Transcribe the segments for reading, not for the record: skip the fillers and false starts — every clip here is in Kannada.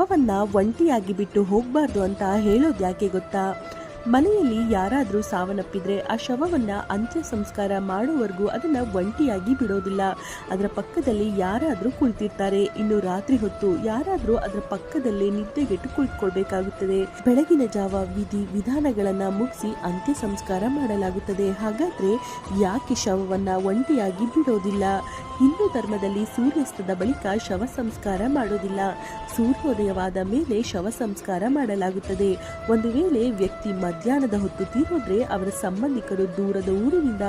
ಶವವನ್ನ ಒಂಟಿಯಾಗಿ ಬಿಟ್ಟು ಹೋಗಬಾರ್ದು ಅಂತ ಹೇಳೋದು ಯಾಕೆ ಗೊತ್ತಾ? ಮನೆಯಲ್ಲಿ ಯಾರಾದರೂ ಸಾವನ್ನಪ್ಪಿದ್ರೆ ಆ ಶವವನ್ನ ಅಂತ್ಯ ಸಂಸ್ಕಾರ ಮಾಡುವವರೆಗೂ ಅದನ್ನ ಒಂಟಿಯಾಗಿ ಬಿಡೋದಿಲ್ಲ. ಅದರ ಪಕ್ಕದಲ್ಲಿ ಯಾರಾದರೂ ಕುಳಿತಿರ್ತಾರೆ. ಇನ್ನು ರಾತ್ರಿ ಹೊತ್ತು ಯಾರಾದರೂ ಅದರ ಪಕ್ಕದಲ್ಲೇ ನಿದ್ದೆಗೆಟ್ಟು ಕುಳಿತುಕೊಳ್ಬೇಕಾಗುತ್ತದೆ. ಬೆಳಗಿನ ಜಾವ ವಿಧಿ ವಿಧಾನಗಳನ್ನ ಮುಗಿಸಿ ಅಂತ್ಯ ಸಂಸ್ಕಾರ ಮಾಡಲಾಗುತ್ತದೆ. ಹಾಗಾದ್ರೆ ಯಾಕೆ ಶವವನ್ನ ಒಂಟಿಯಾಗಿ ಬಿಡೋದಿಲ್ಲ? ಹಿಂದೂ ಧರ್ಮದಲ್ಲಿ ಸೂರ್ಯಾಸ್ತದ ಬಳಿಕ ಶವ ಸಂಸ್ಕಾರ ಮಾಡೋದಿಲ್ಲ. ಸೂರ್ಯೋದಯವಾದ ಮೇಲೆ ಶವ ಸಂಸ್ಕಾರ ಮಾಡಲಾಗುತ್ತದೆ. ಒಂದು ವೇಳೆ ವ್ಯಕ್ತಿ ಮಧ್ಯಾಹ್ನದ ಹೊತ್ತು ತೀರೋದ್ರೆ ಅವರ ಸಂಬಂಧಿಕರು ದೂರದ ಊರಿನಿಂದ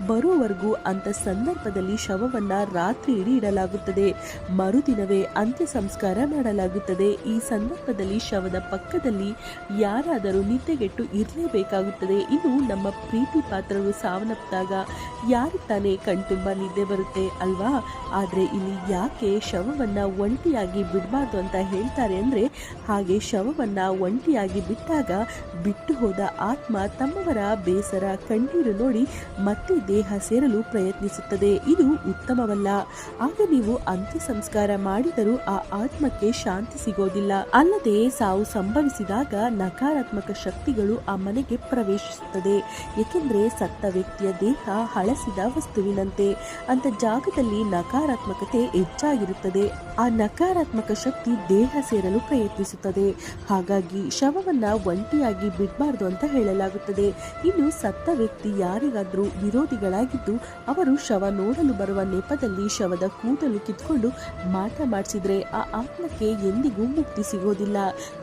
ಬರುವವರೆಗೂ ಅಂತ ಸಂದರ್ಭದಲ್ಲಿ ಶವವನ್ನ ರಾತ್ರಿ ಇಡೀ ಇಡಲಾಗುತ್ತದೆ. ಮರುದಿನವೇ ಅಂತ್ಯ ಸಂಸ್ಕಾರ ಮಾಡಲಾಗುತ್ತದೆ. ಈ ಸಂದರ್ಭದಲ್ಲಿ ಶವದ ಪಕ್ಕದಲ್ಲಿ ಯಾರಾದರೂ ನಿದ್ದೆಗೆಟ್ಟು ಇರಲೇಬೇಕಾಗುತ್ತದೆ. ಇನ್ನು ನಮ್ಮ ಪ್ರೀತಿ ಪಾತ್ರರು ಸಾವನ್ನಪ್ಪಿದಾಗ ಯಾರು ತಾನೇ ಕಣ್ತುಂಬ ನಿದ್ದೆ ಬರುತ್ತೆ ಅಲ್ವಾ? ಆದ್ರೆ ಇಲ್ಲಿ ಯಾಕೆ ಶವವನ್ನ ಒಂಟಿಯಾಗಿ ಬಿಡಬಾರ್ದು ಅಂತ ಹೇಳ್ತಾರೆ ಅಂದ್ರೆ, ಹಾಗೆ ಶವವನ್ನ ಒಂಟಿಯಾಗಿ ಬಿಟ್ಟಾಗ ಬಿಟ್ಟು ಹೋದ ಆತ್ಮ ತಮ್ಮವರ ಬೇಸರ ಕಣ್ಣೀರು ನೋಡಿ ಮತ್ತೆ ದೇಹ ಸೇರಲು ಪ್ರಯತ್ನಿಸುತ್ತದೆ. ಇದು ಉತ್ತಮವಲ್ಲ. ಆಗ ನೀವು ಅಂತ್ಯ ಸಂಸ್ಕಾರ ಮಾಡಿದರೂ ಆ ಆತ್ಮಕ್ಕೆ ಶಾಂತಿ ಸಿಗೋದಿಲ್ಲ. ಅಲ್ಲದೆ ಸಾವು ಸಂಭವಿಸಿದಾಗ ನಕಾರಾತ್ಮಕ ಶಕ್ತಿಗಳು ಆ ಮನೆಗೆ ಪ್ರವೇಶಿಸುತ್ತದೆ. ಏಕೆಂದ್ರೆ ಸತ್ತ ವ್ಯಕ್ತಿಯ ದೇಹ ಹಳಸಿದ ವಸ್ತುವಿನಂತೆ. ಅಂತ ಜಾಗದಲ್ಲಿ ನಕಾರಾತ್ಮಕತೆ ಹೆಚ್ಚಾಗಿರುತ್ತದೆ. ಆ ನಕಾರಾತ್ಮಕ ಶಕ್ತಿ ದೇಹ ಸೇರಲು ಪ್ರಯತ್ನಿಸುತ್ತದೆ. ಹಾಗಾಗಿ ಶವವನ್ನ ಒಂಟಿಯಾಗಿ ಬಿಡಬಾರ್ದು ಅಂತ ಹೇಳಲಾಗುತ್ತದೆ. ಇನ್ನು ಸತ್ತ ವ್ಯಕ್ತಿ ಯಾರಿಗಾದ್ರೂ ವಿರೋಧಿಗಳಾಗಿದ್ದು ಅವರು ಶವ ನೋಡಲು ಬರುವ ನೆಪದಲ್ಲಿ ಶವದ ಕೂದಲು ಕಿತ್ಕೊಂಡು ಮಾಟ ಮಾಡಿಸಿದ್ರೆ ಆ ಆತ್ಮಕ್ಕೆ ಎಂದಿಗೂ ಮುಕ್ತಿ ಸಿಗೋದಿಲ್ಲ.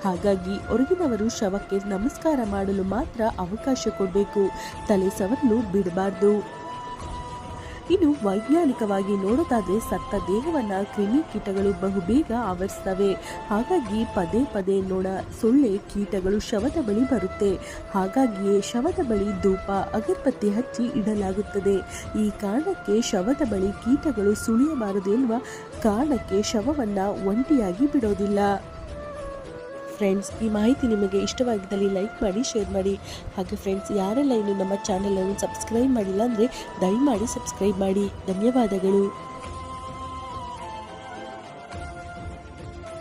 ಹಾಗಾಗಿ ಹೊರಗಿನವರು ಶವಕ್ಕೆ ನಮಸ್ಕಾರ ಮಾಡಲು ಮಾತ್ರ ಅವಕಾಶ ಕೊಡಬೇಕು. ತಲೆ ಸವರಲು ಬಿಡಬಾರ್ದು. ಇನ್ನು ವೈಜ್ಞಾನಿಕವಾಗಿ ನೋಡೋದಾದ್ರೆ ಸತ್ತ ದೇಹವನ್ನ ಕ್ರಿಮಿ ಕೀಟಗಳು ಬಹುಬೇಗ ಆವರಿಸ್ತವೆ. ಹಾಗಾಗಿ ಪದೇ ಪದೇ ನೊಣ, ಸೊಳ್ಳೆ, ಕೀಟಗಳು ಶವದ ಬಳಿ ಬರುತ್ತೆ. ಹಾಗಾಗಿಯೇ ಶವದ ಬಳಿ ಧೂಪ, ಅಗರಬತ್ತಿ ಹಚ್ಚಿ ಇಡಲಾಗುತ್ತದೆ. ಈ ಕಾರಣಕ್ಕೆ ಶವದ ಬಳಿ ಕೀಟಗಳು ಸುಳಿಯಬಾರದು ಎನ್ನುವ ಕಾರಣಕ್ಕೆ ಶವವನ್ನ ಒಂಟಿಯಾಗಿ ಬಿಡೋದಿಲ್ಲ. ಫ್ರೆಂಡ್ಸ್, ಈ ಮಾಹಿತಿ ನಿಮಗೆ ಇಷ್ಟವಾಗಿದ್ದಲ್ಲಿ ಲೈಕ್ ಮಾಡಿ, ಶೇರ್ ಮಾಡಿ. ಹಾಗೆ ಫ್ರೆಂಡ್ಸ್, ಯಾರೆಲ್ಲ ಇನ್ನು ನಮ್ಮ ಚಾನೆಲ್ ಅನ್ನು ಸಬ್ಸ್ಕ್ರೈಬ್ ಮಾಡಿಲ್ಲ ಅಂದರೆ ದಯಮಾಡಿ ಸಬ್ಸ್ಕ್ರೈಬ್ ಮಾಡಿ. ಧನ್ಯವಾದಗಳು.